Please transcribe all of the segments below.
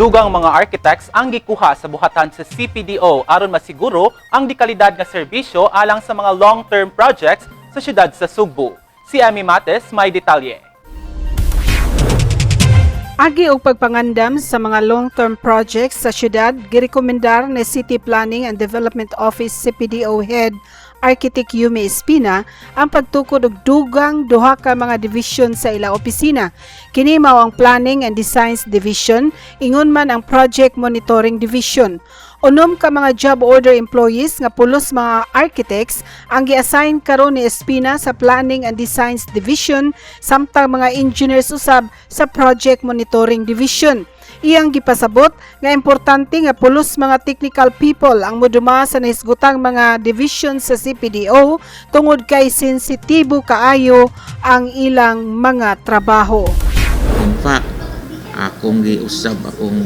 Dugang mga architects ang gikuha sa buhatan sa CPDO aron masiguro ang dekalidad nga serbisyo alang sa mga long-term projects sa siyudad sa Sugbo. Si Amy Mates may detalye. Agi og pagpangandam sa mga long-term projects sa siyudad, girekomendar ni City Planning and Development Office CPDO Head Architect Yumi Espina ang pagtukod og dugang duha ka mga division sa ila opisina. Kini mao ang Planning and Designs Division, ingon man ang Project Monitoring Division. Unom ka mga job order employees nga pulos mga architects ang gi-assign karon ni Espina sa Planning and Designs Division samtang mga engineers usab sa Project Monitoring Division. Iyang gipasabot nga importante nga pulos mga technical people ang moduma sa nahisgutang mga division sa CPDO tungod kay sensitibo kaayo ang ilang mga trabaho. In fact, akong giusab akong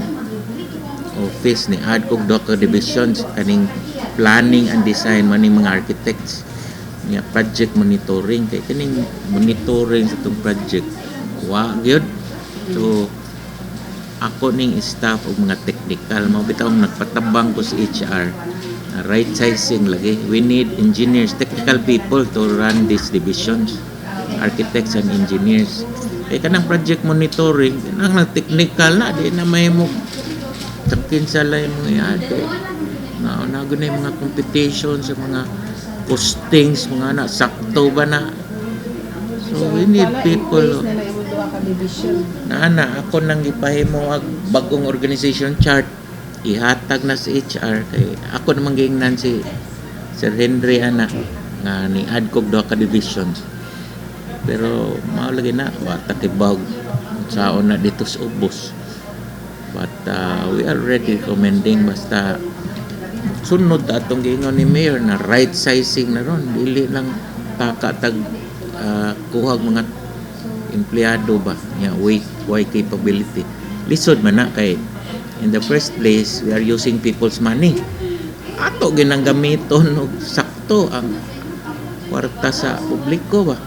office ni Adcog Docker Divisions kaning planning and design maning mga architects nga project monitoring kay kaning monitoring sa tong project wa gyud. So ako ning staff o mga technical mao bitaw nagpatabang ko sa HR right sizing lagi. We need engineers, technical people to run these divisions, architects and engineers. Kaya kanang project monitoring kanang technical na di na may mo takin sa lay mo iade na gunay mga competition sa mga costings mga na sakto ba na. So we need people na ako nang ipahimo ang bagong organization chart ihatag na sa HR kay ako namang giingnan si Sir Henry ana nga ni Adcog Docker Divisions pero mao lagi na wata kibawg saon na dito sa ubos but we are already recommending basta sunod atong giingon ni Mayor na right sizing na ron dili lang takatag kuhag mga empleyado ba nya way capability lisod man na kay in the first place we are using people's money ato ginang gamiton og sakto ang kwarta sa publiko ba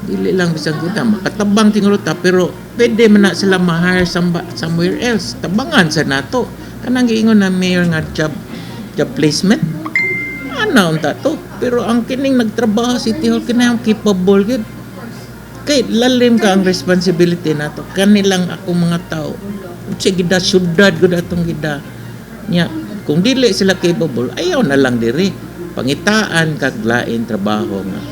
dili lang bisag kita makatabang tingulo ta pero pwede man na sila ma-hire somewhere else tabangan sa nato kanang giingon na mayor nga job placement ana unta to pero ang kining nagtrabaho City Hall kinahanglan capable gid kay lalim ka ang responsibility nato kanilang ako mga tao sige gida syudad gud atong gida nya kung dili sila capable ayaw na lang diri pangitaan kag lain trabaho nga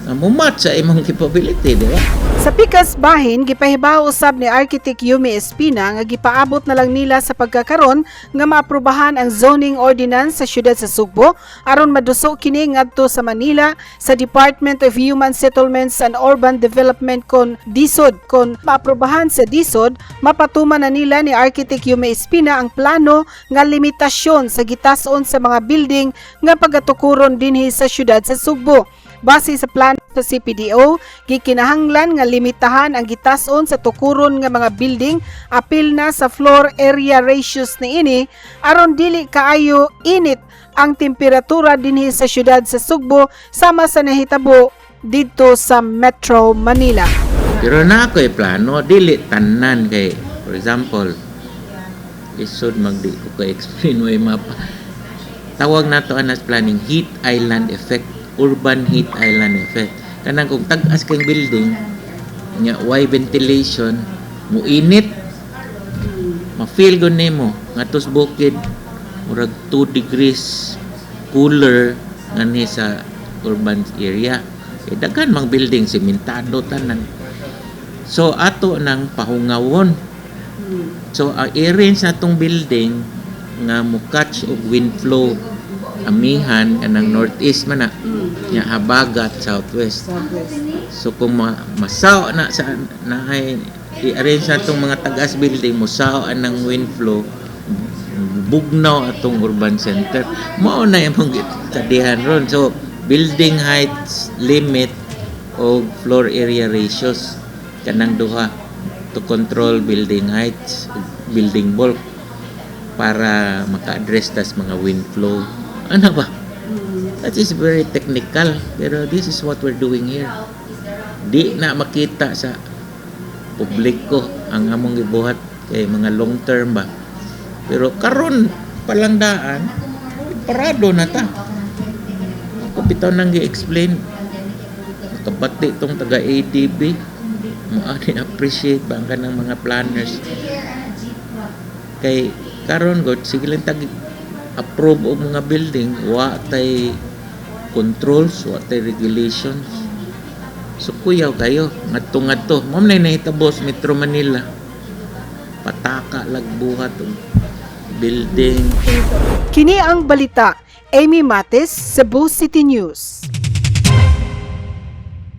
mumat sa imong capability di ba. Sa pikas bahin gipahibaw usab ni Architect Yumi Espina nga gipaabot na lang nila sa pagkakaron nga maaprubahan ang zoning ordinance sa siyudad sa Sugbo aron maduso kini ngadto sa Manila sa Department of Human Settlements and Urban Development kon DSUD. Kon maaprubahan sa DSUD mapatuman na nila ni Architect Yumi Espina ang plano nga limitasyon sa gitason sa mga building nga pagatukuron dinhi sa siyudad sa Sugbo. Base sa plano sa CPDO, gikinahanglan nga limitahan ang gitason sa tukuron nga mga building apil na sa floor area ratios niini aron dili kaayo init ang temperatura dinhi sa siyudad sa Sugbo sama sa nahitabo dito sa Metro Manila. Pero na ako plano dili tanan kay for example isod magdi ko explain way mapa tawag nato anas planning heat island effect urban heat island effect kanang kung tag-as kang building nya why ventilation mo init ma-feel gud nimo ngadtos bukid murag 2 degrees cooler ngani sa urban area kay daghan mang building sementado tanan so ato nang pahungawon so i-arrange natong building nga mo catch og wind flow amihan kanang northeast man na nya habagat southwest so kung masaw na sa naay i-arrange natong mga tagas building mo saw anang wind flow bugnaw atong urban center mao na imong tadihan ron so building heights limit o floor area ratios kanang duha to control building heights building bulk para maka-address tas mga wind flow ano ba. That is very technical pero this is what we're doing here. Di na makita sa publiko ang among gibuhat kay mga long term ba. Pero karon palang daan, parado na ta. Ako bitaw nang gi-explain. Nakabati tong taga ADB. Maani appreciate ba ang kanang mga planners. Kay karon god sige lang tag approve og mga building, wa tay controls, wa tay regulations. So kuyaw kayo ngadto-ngadto. Mao na nahitabo sa Metro Manila. Pataka lagbuhat og building. Kini ang balita. Amy Mates, Cebu City News.